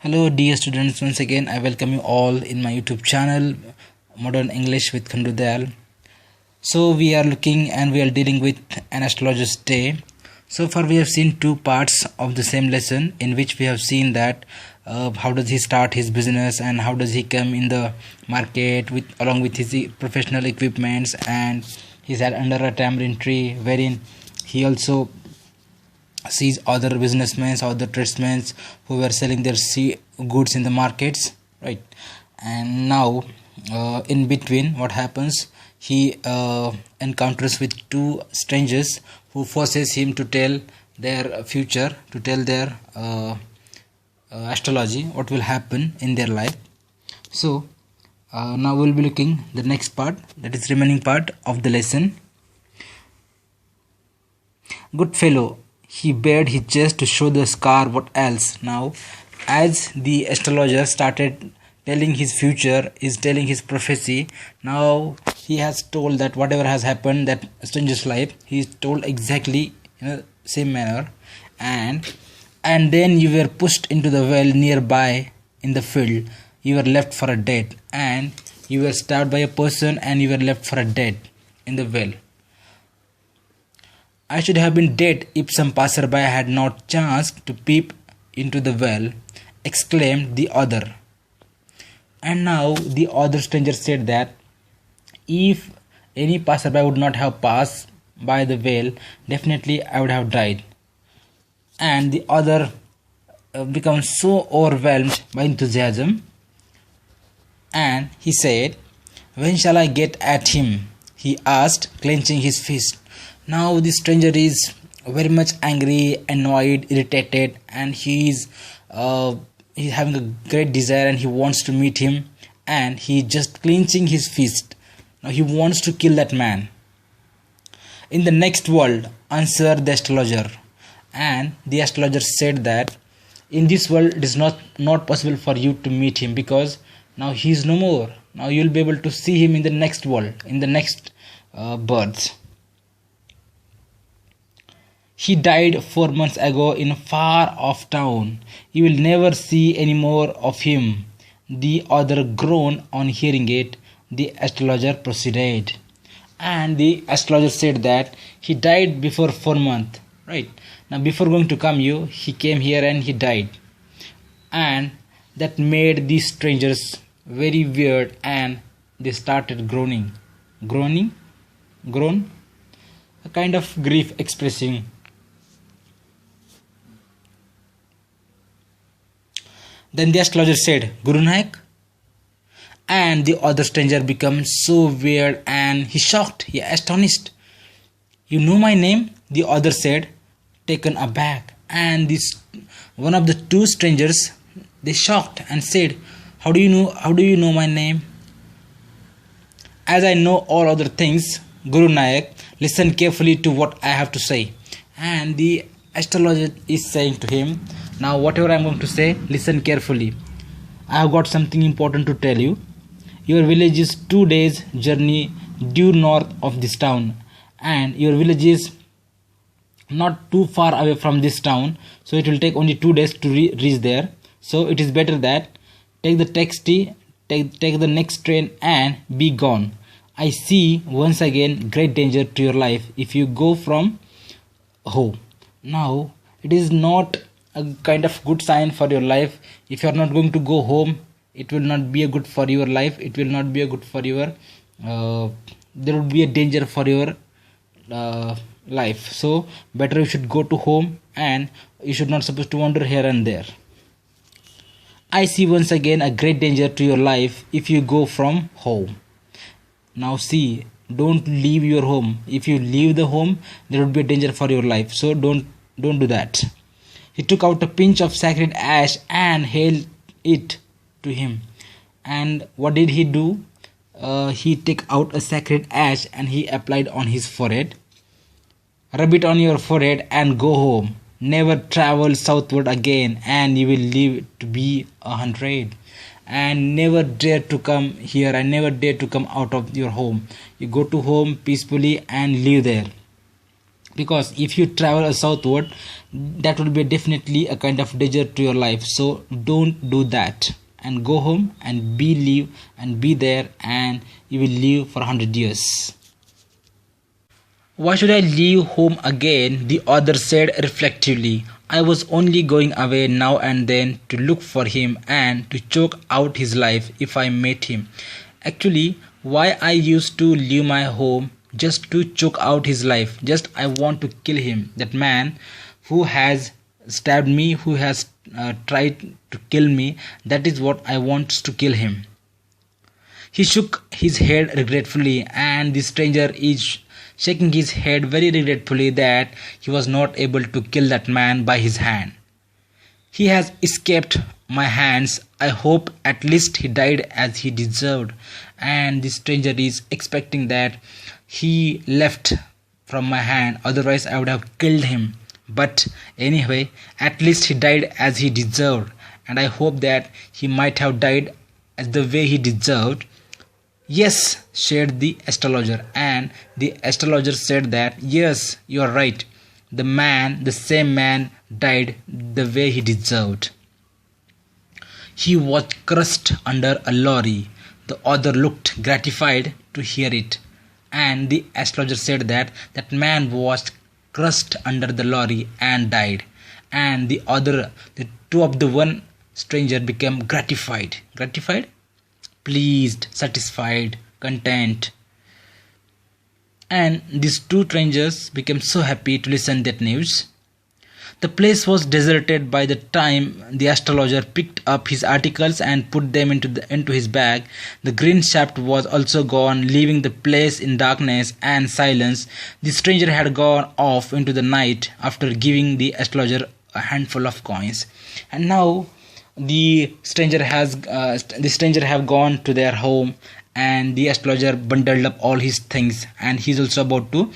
Hello dear students, once again I welcome you all in my YouTube channel Modern English with Khandu Dayal. So we are looking and we are dealing with An Astrologers Day. So far we have seen two parts of the same lesson, in which we have seen that how does he start his business and how does he come in the market along with his professional equipments, and he's had under a tamarind tree wherein he also sees other businessmen or the tradesmen who were selling their goods in the markets, right? And now in between, what happens, he encounters with two strangers who forces him to tell their future, to tell their astrology, what will happen in their life. So now we'll be looking the next part, that is remaining part of the lesson. Good fellow, he bared his chest to show the scar. What else? Now, as the astrologer started telling his future, is telling his prophecy, now he has told that whatever has happened, that stranger's life, he is told exactly in the same manner. And then you were pushed into the well nearby in the field. You were left for a dead, and you were stabbed by a person, and you were left for a dead in the well. I should have been dead if some passerby had not chanced to peep into the well, exclaimed the other. And now the other stranger said that if any passerby would not have passed by the well, definitely I would have died. And the other becomes so overwhelmed by enthusiasm, and he said, "When shall I get at him?" he asked, clenching his fist. Now the stranger is very much angry, annoyed, irritated, and he's having a great desire, and he wants to meet him, and he just clenching his fist. Now he wants to kill that man. "In the next world," answered the astrologer. And the astrologer said that in this world it is not possible for you to meet him, because now he is no more. Now you'll be able to see him in the next world, in the next birth. "He died 4 months ago in a far off town. You will never see any more of him." The other groaned. On hearing it, the astrologer proceeded. And the astrologer said that he died before 4 months, right? Now before going to come you, he came here and he died. And that made these strangers very weird, and they started groaning. Groan? A kind of grief expressing. Then the astrologer said, "Guru Nayak?" And the other stranger became so weird, and he shocked, he astonished. "You know my name?" the other said, taken aback. And one of the two strangers, they shocked and said, How do you know my name?" "As I know all other things, Guru Nayak, listen carefully to what I have to say." And the astrologer is saying to him, "Now whatever I am going to say, listen carefully. I have got something important to tell you. Your village is 2 days journey due north of this town, and your village is not too far away from this town, so it will take only 2 days to reach there. So it is better that take the taxi, take the next train and be gone. I see once again great danger to your life if you go from home." Now it is not a kind of good sign for your life. If you are not going to go home, it will not be a good for your life. It will not be a good for your there will be a danger for your life. So better you should go to home, and you should not supposed to wander here and there. "I see once again a great danger to your life if you go from home." Now see, don't leave your home. If you leave the home, there would be a danger for your life. So don't do that. He took out a pinch of sacred ash and held it to him. And what did he do? He took out a sacred ash and he applied on his forehead. "Rub it on your forehead and go home. Never travel southward again, and you will live to be 100. And never dare to come here, and never dare to come out of your home. You go to home peacefully and live there. because if you travel southward, that will be definitely a kind of danger to your life. So don't do that, and go home and be there, and you will live for 100 years. Why should I leave home again? The author said reflectively. I was only going away now and then to look for him and to choke out his life if I met him. Actually, why I used to leave my home? Just to choke out his life. Just I want to kill him. That man who has stabbed me, who has tried to kill me, that is what I want to kill him. He shook his head regretfully, and the stranger is shaking his head very regretfully that he was not able to kill that man by his hand. He has escaped my hands. I hope at least he died as he deserved. And the stranger is expecting that he left from my hand, otherwise I would have killed him. But anyway, at least he died as he deserved, and I hope that he might have died as the way he deserved. Yes, said the astrologer, and the astrologer said that yes, you are right. The same man died the way he deserved. He was crushed under a lorry. The author looked gratified to hear it, and the astrologer said that that man was crushed under the lorry and died. And the two of the one stranger became gratified. Gratified? Pleased, satisfied, content. And these two strangers became so happy to listen that news. The place was deserted by the time the astrologer picked up his articles and put them into his bag. The green shaft was also gone, leaving the place in darkness and silence. The stranger had gone off into the night after giving the astrologer a handful of coins. And now the stranger have gone to their home, and the astrologer bundled up all his things, and he's also about to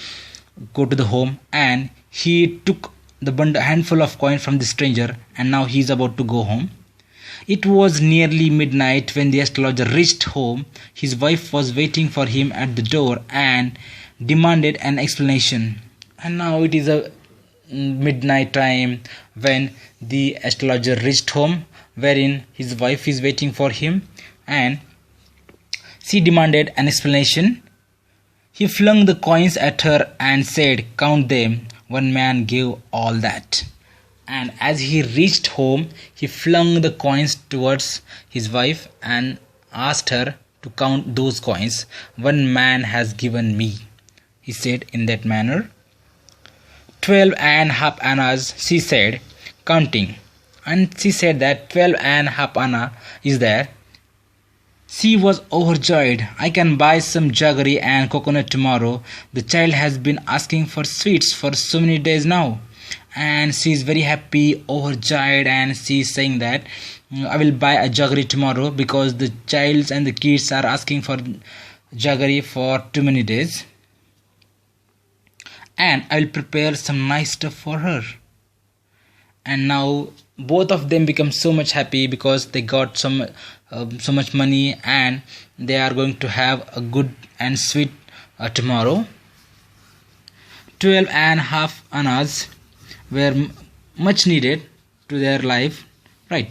go to the home, and he took the handful of coin from the stranger, and now he's about to go home. It was nearly midnight when the astrologer reached home. His wife was waiting for him at the door and demanded an explanation. And now it is a midnight time when the astrologer reached home, wherein his wife is waiting for him, and she demanded an explanation. He flung the coins at her and said, "Count them." One man gave all that. And as he reached home, he flung the coins towards his wife and asked her to count those coins. "One man has given me," he said in that manner. 12.5 annas, she said, counting. And she said that 12.5 anna is there. She was overjoyed. "I can buy some jaggery and coconut tomorrow. The child has been asking for sweets for so many days now." And she is very happy, overjoyed, and she is saying that I will buy a jaggery tomorrow because the child and the kids are asking for jaggery for too many days. And I will prepare some nice stuff for her. And now both of them become so much happy because they got so much money, and they are going to have a good and sweet tomorrow. 12.5 annas were much needed to their life, right?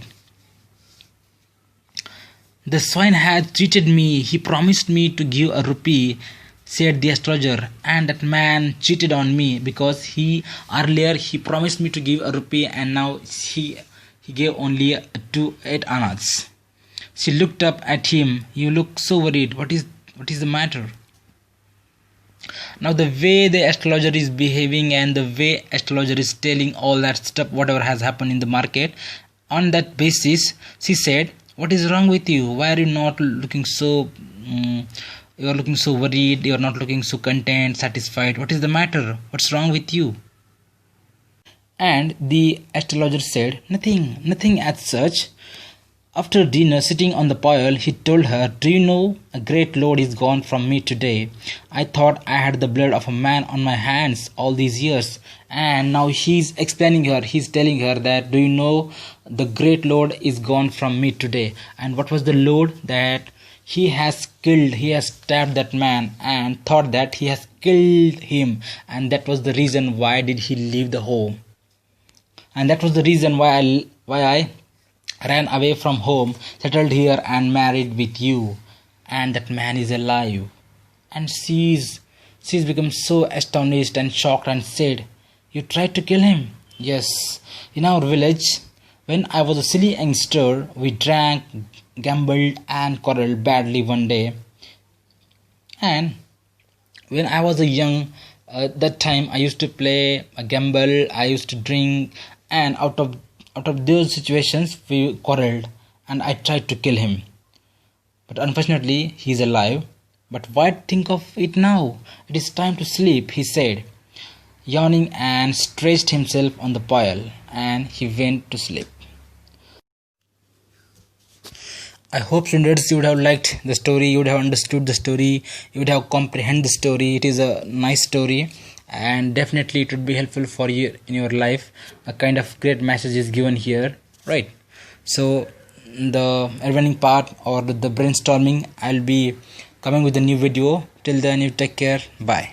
"The swine had cheated me. He promised me to give a rupee," said the astrologer, "and that man cheated on me because earlier he promised me to give a rupee, and now he gave only 8 annas." She looked up at him. "You look so worried. What is the matter?" Now the way the astrologer is behaving and the way astrologer is telling all that stuff, whatever has happened in the market, on that basis she said, "What is wrong with you? Why are you not looking so you are looking so worried, you are not looking so content, satisfied? What is the matter? What's wrong with you?" And the astrologer said, Nothing as such." After dinner, sitting on the pile, he told her, "Do you know, a great load is gone from me today. I thought I had the blood of a man on my hands all these years." And now he's telling her that, "Do you know, the great load is gone from me today." And what was the load? That he has stabbed that man and thought that he has killed him, and that was the reason why did he leave the home, and that was the reason why I ran away from home, settled here and married with you, and that man is alive. And she's become so astonished and shocked and said, "You tried to kill him?" "Yes, in our village, when I was a silly youngster, we drank, gambled and quarreled badly one day. And when I was a young, that time I used to play a gamble, I used to drink, and out of those situations we quarreled, and I tried to kill him. But unfortunately he is alive. But why think of it now? It is time to sleep," he said, yawning and stretched himself on the pile, and he went to sleep. I hope students you would have liked the story, you would have understood the story, you would have comprehended the story. It is a nice story, and definitely it would be helpful for you in your life. A kind of great message is given here, right? So the remaining part or the brainstorming, I'll be coming with a new video. Till then, you take care. Bye.